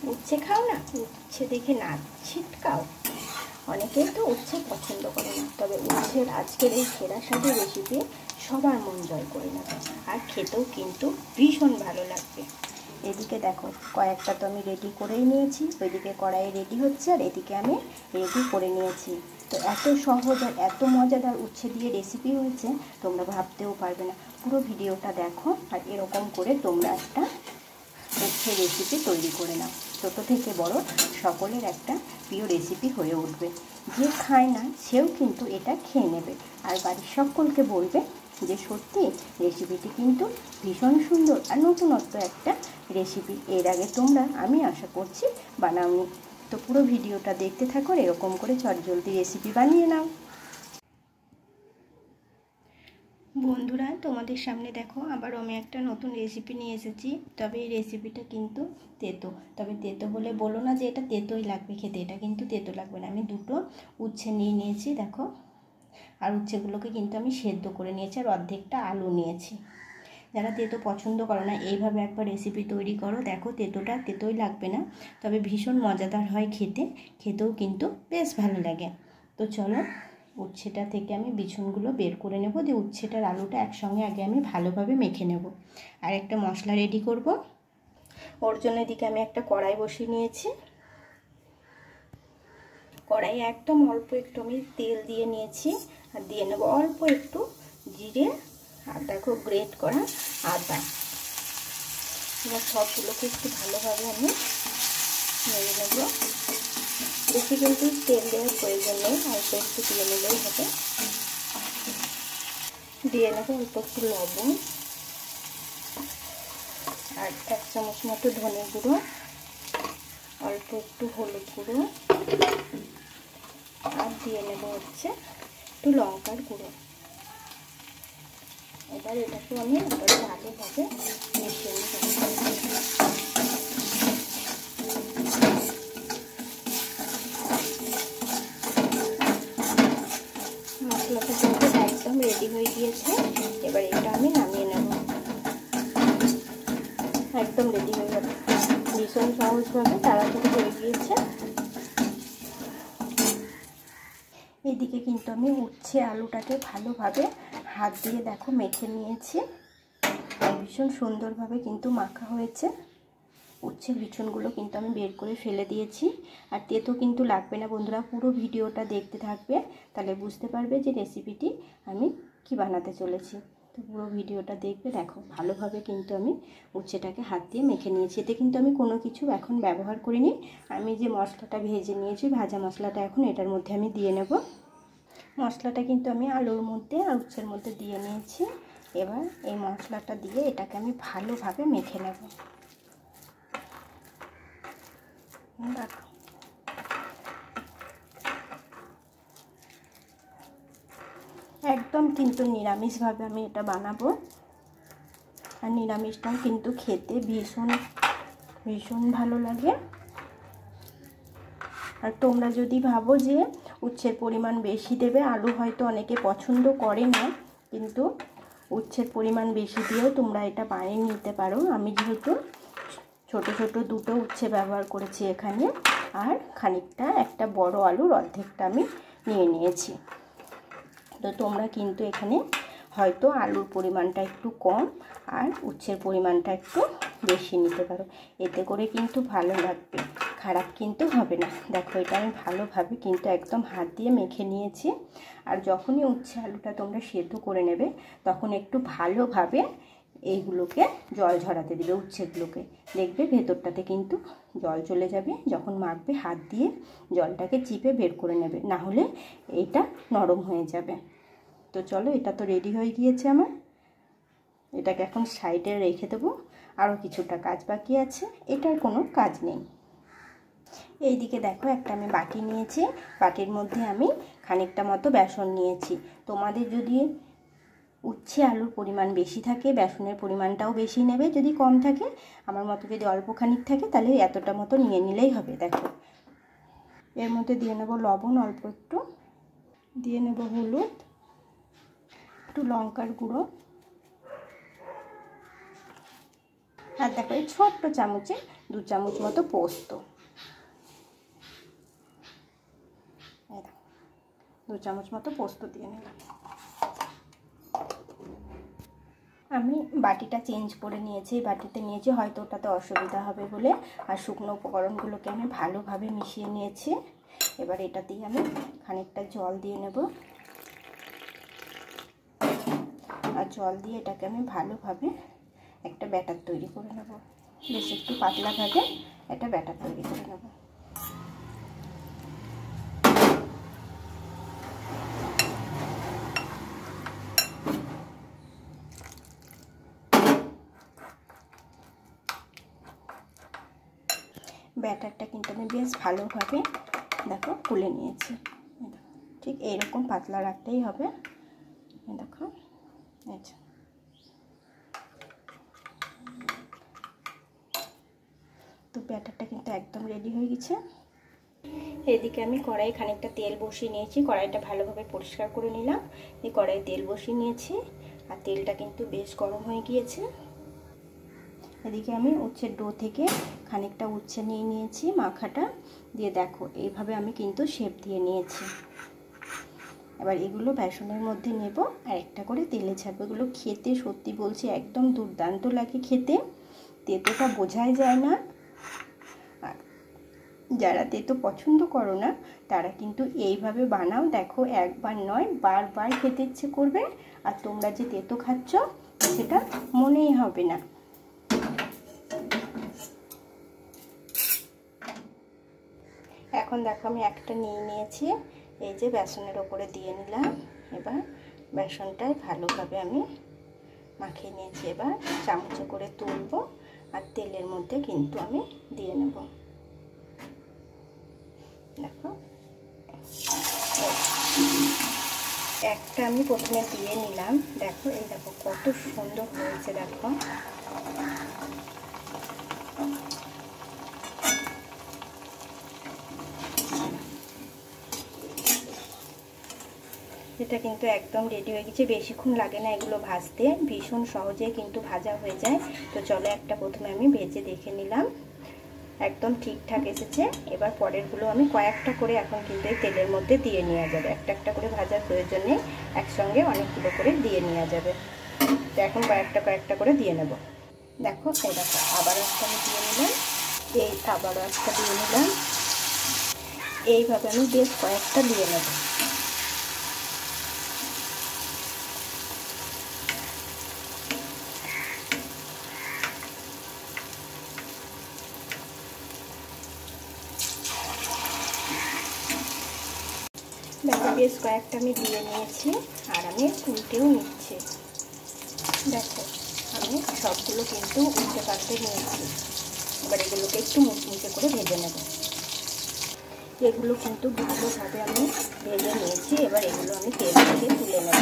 উচ্ছে খাও না, উচ্ছে দেখে না ছিটকাও। অনেকেই তো উচ্ছে পছন্দ করে না, তবে উচ্ছের আজকের এই সেরা স্বাদের রেসিপি সবার মন জয় করে নেবে, আর খেতেও কিন্তু ভীষণ ভালো লাগবে। এদিকে দেখো কয়েকটা তো আমি রেডি করেই নিয়েছি, ওইদিকে কড়াই রেডি হচ্ছে আর এদিকে আমি রেডি করে নিয়েছি। তো এত সহজ আর এত মজাদার উচ্ছে দিয়ে রেসিপি হয়েছে তোমরা ভাবতেও পারবে না। পুরো ভিডিওটা দেখো আর এরকম করে তোমরা একটা উচ্ছে রেসিপি তৈরি করে নাও। ছোটো থেকে বড় সকলের একটা প্রিয় রেসিপি হয়ে উঠবে। যে খায় না সেও কিন্তু এটা খেয়ে নেবে, আর বাড়ির সকলকে বলবে যে সত্যি রেসিপিটি কিন্তু ভীষণ সুন্দর আর নতুনত্ব একটা রেসিপি। এর আগে তোমরা আমি আশা করছি বানাওনি। তো পুরো ভিডিওটা দেখতে থাকো, এরকম করে চটজলদি রেসিপি বানিয়ে নাও। বন্ধুরা, তোমাদের সামনে দেখো আবার আমি একটা নতুন রেসিপি নিয়ে এসেছি। তবে এই রেসিপিটা কিন্তু তেতো, তবে তেতো বলে বলো না যে এটা তেতোই লাগবে খেতে, এটা কিন্তু তেতো লাগবে না। আমি দুটো উচ্ছে নিয়ে নিয়েছি দেখো, আর উচ্ছেগুলোকে কিন্তু আমি সেদ্ধ করে নিয়েছি, আর অর্ধেকটা আলু নিয়েছি। যারা তেতো পছন্দ করো না এইভাবে একবার রেসিপি তৈরি করো, দেখো তেতোটা তেতোই লাগবে না, তবে ভীষণ মজাদার হয় খেতে, খেতেও কিন্তু বেশ ভালো লাগে। তো চলো উচ্ছেটা থেকে আমি বিছুনগুলো বের করে নেব, দিয়ে উচ্ছেটার আলুটা একসঙ্গে আগে আমি ভালোভাবে মেখে নেব। আর একটা মশলা রেডি করব, ওর জন্য এদিকে আমি একটা কড়াই বসিয়ে নিয়েছি। কড়াইয়ে একদম অল্প একটু আমি তেল দিয়ে নিয়েছি, আর দিয়ে নেব অল্প একটু জিরে, আর দেখো গ্রেট করা আদা। এবার সবগুলোকে একটু ভালোভাবে আমি নেড়ে নেব। বেশি কিন্তু তেল দেওয়ার প্রয়োজন নেই, অল্প একটু দিয়ে নিলেই হবে। দিয়ে নেব অল্প একটু লবণ, আর 1 চামচ মতো ধনে গুঁড়ো, অল্প একটু হলুদ গুঁড়ো, আর দিয়ে নেব হচ্ছে একটু লঙ্কার গুঁড়ো। এবার এটাকে আমি আবার ভালোভাবে মিশিয়ে নেব। মশলাটা কিন্তু একদম রেডি হয়ে গিয়েছে, এবার এটা আমি নামিয়ে নেব। একদম রেডি হয়ে গেল, ভীষণ সহজভাবে তাড়াতাড়ি হয়ে গিয়েছে। এদিকে কিন্তু আমি উচ্ছে আলুটাকে ভালোভাবে হাত দিয়ে দেখো মেখে নিয়েছি, আর ভীষণ সুন্দরভাবে কিন্তু মাখা হয়েছে। উচ্ছের বিচুনগুলো কিন্তু আমি বের করে ফেলে দিয়েছি, আর তেতো কিন্তু লাগবে না বন্ধুরা। পুরো ভিডিওটা দেখতে থাকবে, তাহলে বুঝতে পারবে যে রেসিপিটি আমি কি বানাতে চলেছি। তো পুরো ভিডিওটা দেখবে, দেখো ভালোভাবে কিন্তু আমি উচ্ছেটাকে হাত দিয়ে মেখে নিয়েছি। এতে কিন্তু আমি কোনো কিছু এখন ব্যবহার করিনি। আমি যে মশলাটা ভেজে নিয়েছি, ভাজা মশলাটা এখন এটার মধ্যে আমি দিয়ে নেব। মশলাটা কিন্তু আমি আলুর মধ্যে আর উচ্ছের মধ্যে দিয়ে নিয়েছি। এবার এই মশলাটা দিয়ে এটাকে আমি ভালোভাবে মেখে নেব। দেখো একদম কিন্তু নিরামিষভাবে আমি এটা বানাবো, আর নিরামিষটাও কিন্তু খেতে ভীষণ ভীষণ ভালো লাগে। আর তোমরা যদি ভাবো যে উচ্ছের পরিমাণ বেশি দেবে, আলু হয়তো অনেকে পছন্দ করে না, কিন্তু উচ্ছের পরিমাণ বেশি দিয়েও তোমরা এটা বানিয়ে নিতে পারো। আমি যেহেতু ছোট ছোট দুটো উচ্ছে ব্যবহার করেছি এখানে, আর খানিকটা একটা বড় আলুর অর্ধেকটা আমি নিয়ে নিয়েছি। তো তোমরা কিন্তু এখানে হয়তো আলুর পরিমাণটা একটু কম আর উচ্ছের পরিমাণটা একটু বেশি নিতে পারো, এতে করে কিন্তু ভালো লাগবে, খারাপ কিন্তু হবে না। দেখো এটা আমি ভালোভাবে কিন্তু একদম হাত দিয়ে মেখে নিয়েছি। আর যখনই উচ্ছে আলুটা তোমরা সেদ্ধ করে নেবে, তখন একটু ভালোভাবে এইগুলোকে জল ঝরাতে দেবে, উচ্ছেগুলোকে দেখবে ভেতরটাতে কিন্তু জল চলে যাবে। যখন মাখবে হাত দিয়ে জলটাকে চিপে বের করে নেবে, না হলে এইটা নরম হয়ে যাবে। তো চলো, এটা তো রেডি হয়ে গিয়েছে আমার, এটাকে এখন সাইডে রেখে দেবো। আরও কিছুটা কাজ বাকি আছে, এটার কোনো কাজ নেই। এইদিকে দেখো একটা আমি বাটি নিয়েছি, বাটির মধ্যে আমি খানিকটা মতো বেসন নিয়েছি। তোমাদের যদি উচ্ছে আলুর পরিমাণ বেশি থাকে, বেসনের পরিমাণটাও বেশি নেবে। যদি কম থাকে, আমার মতো যদি অল্প খানিক থাকে, তাহলে এতটা মতো নিয়ে নিলেই হবে। দেখো এর মধ্যে দিয়ে নেব লবণ অল্প একটু, দিয়ে নেব হলুদ, একটু লঙ্কার গুঁড়ো, আর দেখো এই ছোট্ট চামচে 2 চামচ মতো পোস্ত, 2 চামচ মতো পোস্ত দিয়ে নিলাম। আমি বাটিটা চেঞ্জ করে নিয়েছি, বাটিতে নিয়েছি, হয়তো ওটাতে অসুবিধা হবে বলে। আর শুকনো উপকরণগুলোকে আমি ভালোভাবে মিশিয়ে নিয়েছি। এবার এটা দিয়ে আমি খানিকটা জল দিয়ে নেব, আর জল দিয়ে এটাকে আমি ভালোভাবে একটা ব্যাটার তৈরি করে নেব। বেশ একটু পাতলাভাবে একটা ব্যাটার তৈরি করে নেব। ব্যাটারটা কিন্তু আমি বেশ ভালোভাবে দেখো গুলে নিয়েছি। ঠিক এইরকম পাতলা রাখতেই হবে। দেখো আচ্ছা, তো ব্যাটারটা কিন্তু একদম রেডি হয়ে গেছে। এদিকে আমি কড়াই খানিকটা তেল বসিয়ে নিয়েছি, কড়াইটা ভালোভাবে পরিষ্কার করে নিলাম। এই কড়াইয়ে তেল বসিয়ে নিয়েছি, আর তেলটা কিন্তু বেশ গরম হয়ে গিয়েছে। এদিকে আমি উচ্ছের ডো থেকে খানিকটা উচ্ছে নিয়ে নিয়েছি, মাখাটা দিয়ে দেখো এইভাবে আমি কিন্তু শেপ দিয়ে নিয়েছি। এবার এগুলো বেসনের মধ্যে নেব আর একটা করে তেলে ছাড়বো। এগুলো খেতে সত্যি বলছি একদম দুর্দান্ত লাগে খেতে, তেতোটা বোঝাই যায় না। আর যারা তেতো পছন্দ করো না তারা কিন্তু এইভাবে বানাও, দেখো একবার নয় বারবার খেতে ইচ্ছে করবে, আর তোমরা যে তেতো খাচ্ছ সেটা মনেই হবে না। এখন দেখো আমি একটা নিয়ে নিয়েছি, এই যে বেসনের ওপরে দিয়ে নিলাম। এবার বেসনটাই ভালোভাবে আমি মাখিয়ে নিয়েছি। এবার চামচে করে তুলবো আর তেলের মধ্যে কিন্তু আমি দিয়ে নেব। দেখো একটা আমি প্রথমে দিয়ে নিলাম, দেখো এই দেখো কত সুন্দর হয়েছে। দেখো এটা কিন্তু একদম রেডি হয়ে গেছে, বেশিক্ষণ লাগে না এগুলো ভাজতে, ভীষণ সহজে কিন্তু ভাজা হয়ে যায়। তো চলো একটা প্রথমে আমি ভেজে দেখে নিলাম, একদম ঠিকঠাক এসেছে। এবার পরেরগুলো আমি কয়েকটা করে এখন কিন্তু এই তেলের মধ্যে দিয়ে নেওয়া যাবে, একটা একটা করে ভাজার প্রয়োজন নেই, একসঙ্গে অনেকগুলো করে দিয়ে নেওয়া যাবে। তো এখন কয়েকটা করে দিয়ে নেব। দেখো এই দেখো আবারও একটা আমি দিয়ে নিলাম, এই আবারও একটা দিয়ে নিলাম, এইভাবে আমি বেশ কয়েকটা দিয়ে নেব। দেখো বেশ কয়েকটা আমি দিয়ে নিয়েছি, আর আমি উল্টেও নিচ্ছি। দেখো আমি সবগুলো কিন্তু উল্টে পাল্টে নিয়েছি। এবার এগুলোকে একটু মুচমুচে করে ভেজে নেব। এগুলো কিন্তু ভালোভাবে আমি ভেজে নিয়েছি, এবার এগুলো আমি তেল থেকে তুলে নেব।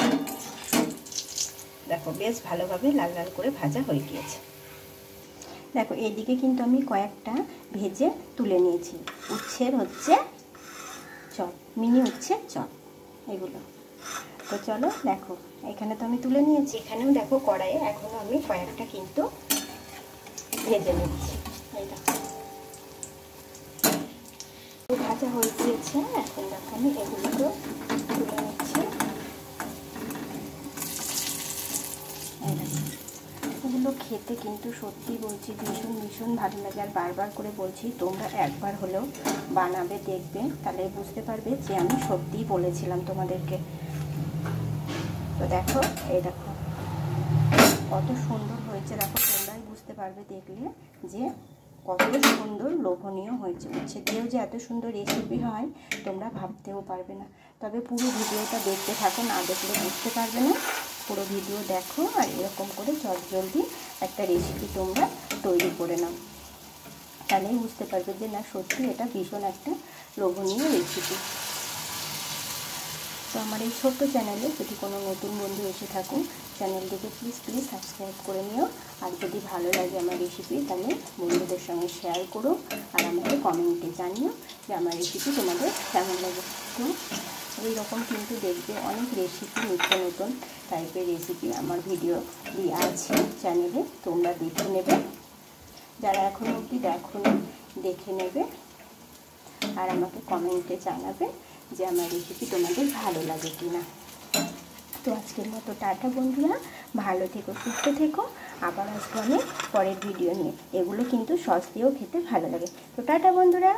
দেখো বেশ ভালোভাবে লাল লাল করে ভাজা হয়ে গিয়েছে। দেখো এইদিকে কিন্তু আমি কয়েকটা ভেজে তুলে নিয়েছি। উচ্ছের হচ্ছে চপ, মিনি উচ্ছের চপ এগুলো। তো চলো দেখো এখানে তো আমি তুলে নিয়েছি, এখানেও দেখো কড়াইয়ে এখনও আমি কয়েকটা কিন্তু ভেজে নিচ্ছি। এই দেখো ভাজা হয়ে গিয়েছে, এখন দেখো আমি এগুলোকে তুলে নিচ্ছি। এগুলো খেতে কিন্তু সত্যি বলছি ভীষণ ভীষণ ভালো লাগে। আর বারবার করে বলছি তোমরা একবার হলেও বানাবে, দেখবে, তাহলে বুঝতে পারবে যে আমি সত্যিই বলেছিলাম তোমাদেরকে। তো দেখো এই দেখো কত সুন্দর হয়েছে, দেখো তোমরাই বুঝতে পারবে দেখলে যে কত সুন্দর লোভনীয় হয়েছে। উচ্ছে দিয়েও যে এত সুন্দর রেসিপি হয় তোমরা ভাবতেও পারবে না। তবে পুরো ভিডিওটা দেখতে থাকো, না দেখলে বুঝতে পারবে না। পুরো ভিডিও দেখো আর এরকম করে জলদি একটা রেসিপি তোমরা তৈরি করে নাও, তাহলেই বুঝতে পারবে যে না সত্যি এটা ভীষণ একটা লোভনীয় রেসিপি। তো আমার এই ছোট্ট চ্যানেলে যদি কোনো নতুন বন্ধু এসে থাকুন, চ্যানেলটিকে প্লিজ সাবস্ক্রাইব করে নিও। আর যদি ভালো লাগে আমার রেসিপি তাহলে বন্ধুদের সঙ্গে শেয়ার করো, আর আমাকে কমেন্টে জানিও যে আমার রেসিপি তোমাদের কেমন লাগে। তো এইরকম কিন্তু দেখবে অনেক রেসিপি, নিত্য নতুন টাইপের রেসিপি আমার ভিডিও দেওয়া আছে চ্যানেলে, তোমরা দেখে নেবে। যারা এখনো অবধি দেখোনি দেখে নেবে আর আমাকে কমেন্টে জানাবে যে আমার রেসিপি তোমাদের ভালো লাগে কিনা। তো আজকের মতো টাটা বন্ধুরা, ভালো থেকো, সুস্থ থেকো। আবার আসবো আমি পরের ভিডিও নিয়ে। এগুলো কিন্তু সস দিয়েও খেতে ভালো লাগে। তো টাটা বন্ধুরা।